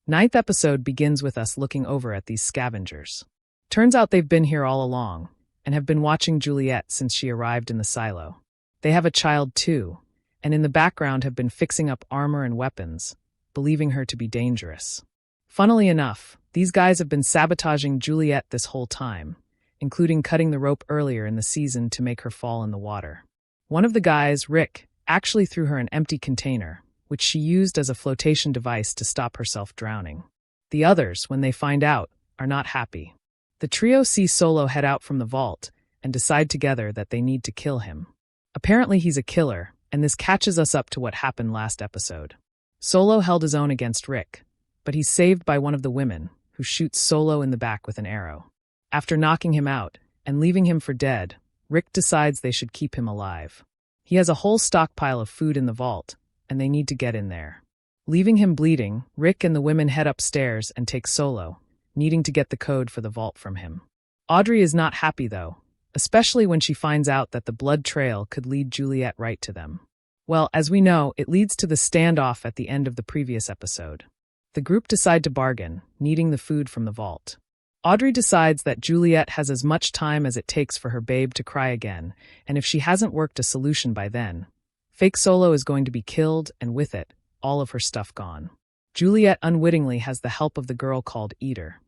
Ninth episode begins with us looking over at these scavengers. Turns out they've been here all along, and have been watching Juliette since she arrived in the silo. They have a child too, and in the background have been fixing up armor and weapons, believing her to be dangerous. Funnily enough, these guys have been sabotaging Juliette this whole time, including cutting the rope earlier in the season to make her fall in the water. One of the guys, Rick, actually threw her an empty container, which she used as a flotation device to stop herself drowning. The others, when they find out, are not happy. The trio see Solo head out from the vault and decide together that they need to kill him. Apparently he's a killer, and this catches us up to what happened last episode. Solo held his own against Rick, but he's saved by one of the women, who shoots Solo in the back with an arrow. After knocking him out and leaving him for dead, Rick decides they should keep him alive. He has a whole stockpile of food in the vault, and they need to get in there. Leaving him bleeding, Rick and the women head upstairs and take Solo, needing to get the code for the vault from him. Audrey is not happy though, especially when she finds out that the blood trail could lead Juliette right to them. Well, as we know, it leads to the standoff at the end of the previous episode. The group decide to bargain, needing the food from the vault. Audrey decides that Juliette has as much time as it takes for her babe to cry again, and if she hasn't worked a solution by then, fake Solo is going to be killed, and with it, all of her stuff gone. Juliette unwittingly has the help of the girl called Eater,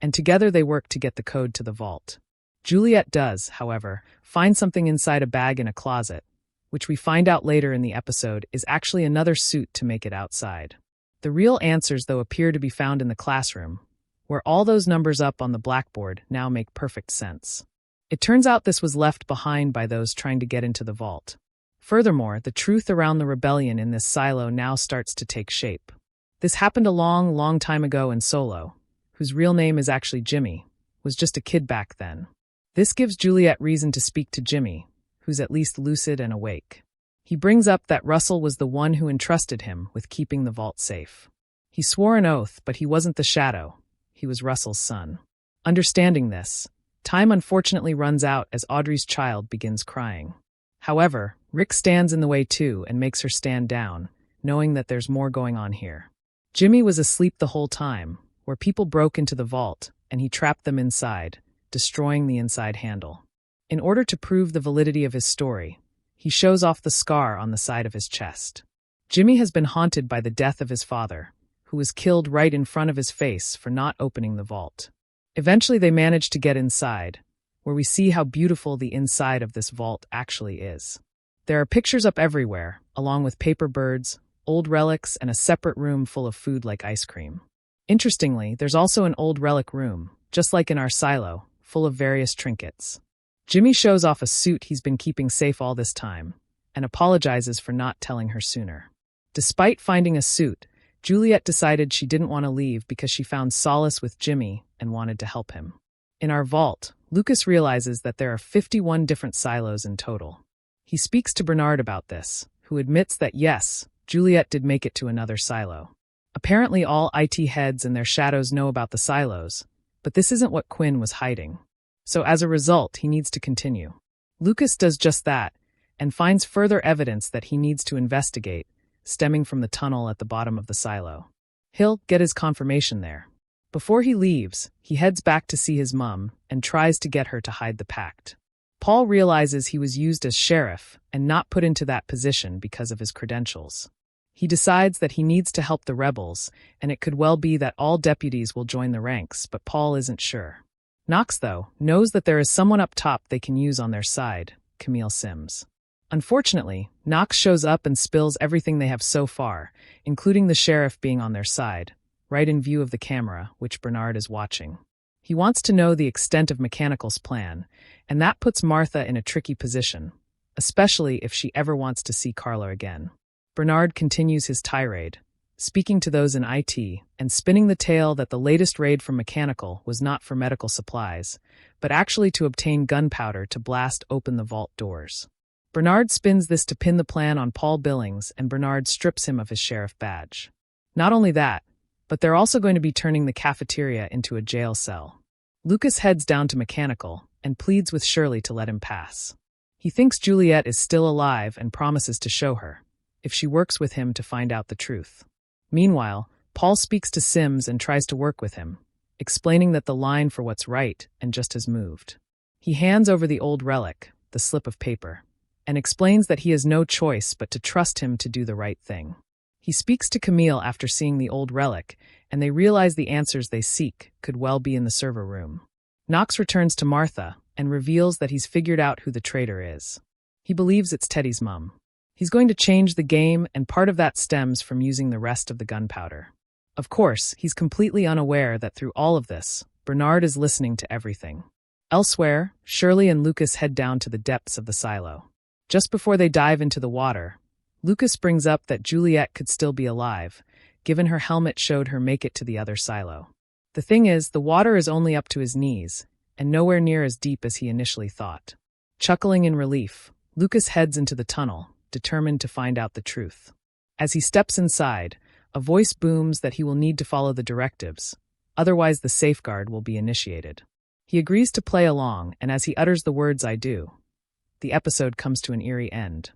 and together they work to get the code to the vault. Juliette does, however, find something inside a bag in a closet, which we find out later in the episode is actually another suit to make it outside. The real answers, though, appear to be found in the classroom, where all those numbers up on the blackboard now make perfect sense. It turns out this was left behind by those trying to get into the vault. Furthermore, the truth around the rebellion in this silo now starts to take shape. This happened a long, long time ago, and Solo, whose real name is actually Jimmy, was just a kid back then. This gives Juliette reason to speak to Jimmy, who's at least lucid and awake. He brings up that Russell was the one who entrusted him with keeping the vault safe. He swore an oath, but he wasn't the Shadow. He was Russell's son. Understanding this, time unfortunately runs out as Audrey's child begins crying. However, Rick stands in the way too and makes her stand down, knowing that there's more going on here. Jimmy was asleep the whole time, where people broke into the vault, and he trapped them inside, destroying the inside handle. In order to prove the validity of his story, he shows off the scar on the side of his chest. Jimmy has been haunted by the death of his father, who was killed right in front of his face for not opening the vault. Eventually they manage to get inside, where we see how beautiful the inside of this vault actually is. There are pictures up everywhere, along with paper birds, old relics, and a separate room full of food like ice cream. Interestingly, there's also an old relic room, just like in our silo, full of various trinkets. Jimmy shows off a suit he's been keeping safe all this time, and apologizes for not telling her sooner. Despite finding a suit, Juliette decided she didn't want to leave because she found solace with Jimmy and wanted to help him. In our vault, Lukas realizes that there are 51 different silos in total. He speaks to Bernard about this, who admits that yes, Juliette did make it to another silo. Apparently all IT heads and their shadows know about the silos, but this isn't what Quinn was hiding. So as a result, he needs to continue. Lukas does just that, and finds further evidence that he needs to investigate, stemming from the tunnel at the bottom of the silo. He'll get his confirmation there. Before he leaves, he heads back to see his mum and tries to get her to hide the pact. Paul realizes he was used as sheriff and not put into that position because of his credentials. He decides that he needs to help the rebels, and it could well be that all deputies will join the ranks, but Paul isn't sure. Knox, though, knows that there is someone up top they can use on their side, Camille Sims. Unfortunately, Knox shows up and spills everything they have so far, including the sheriff being on their side, right in view of the camera, which Bernard is watching. He wants to know the extent of Mechanical's plan, and that puts Martha in a tricky position, especially if she ever wants to see Carla again. Bernard continues his tirade, speaking to those in IT and spinning the tale that the latest raid from Mechanical was not for medical supplies, but actually to obtain gunpowder to blast open the vault doors. Bernard spins this to pin the plan on Paul Billings, and Bernard strips him of his sheriff badge. Not only that, but they're also going to be turning the cafeteria into a jail cell. Lukas heads down to Mechanical and pleads with Shirley to let him pass. He thinks Juliette is still alive and promises to show her, if she works with him to find out the truth. Meanwhile, Paul speaks to Sims and tries to work with him, explaining that the line for what's right and just has moved. He hands over the old relic, the slip of paper, and explains that he has no choice but to trust him to do the right thing. He speaks to Camille after seeing the old relic, and they realize the answers they seek could well be in the server room. Knox returns to Martha and reveals that he's figured out who the traitor is. He believes it's Teddy's mum. He's going to change the game, and part of that stems from using the rest of the gunpowder. Of course, he's completely unaware that through all of this, Bernard is listening to everything. Elsewhere, Shirley and Lukas head down to the depths of the silo. Just before they dive into the water, Lukas brings up that Juliette could still be alive, given her helmet showed her make it to the other silo. The thing is, the water is only up to his knees, and nowhere near as deep as he initially thought. Chuckling in relief, Lukas heads into the tunnel, determined to find out the truth. As he steps inside, a voice booms that he will need to follow the directives, otherwise the safeguard will be initiated. He agrees to play along, and as he utters the words "I do," the episode comes to an eerie end.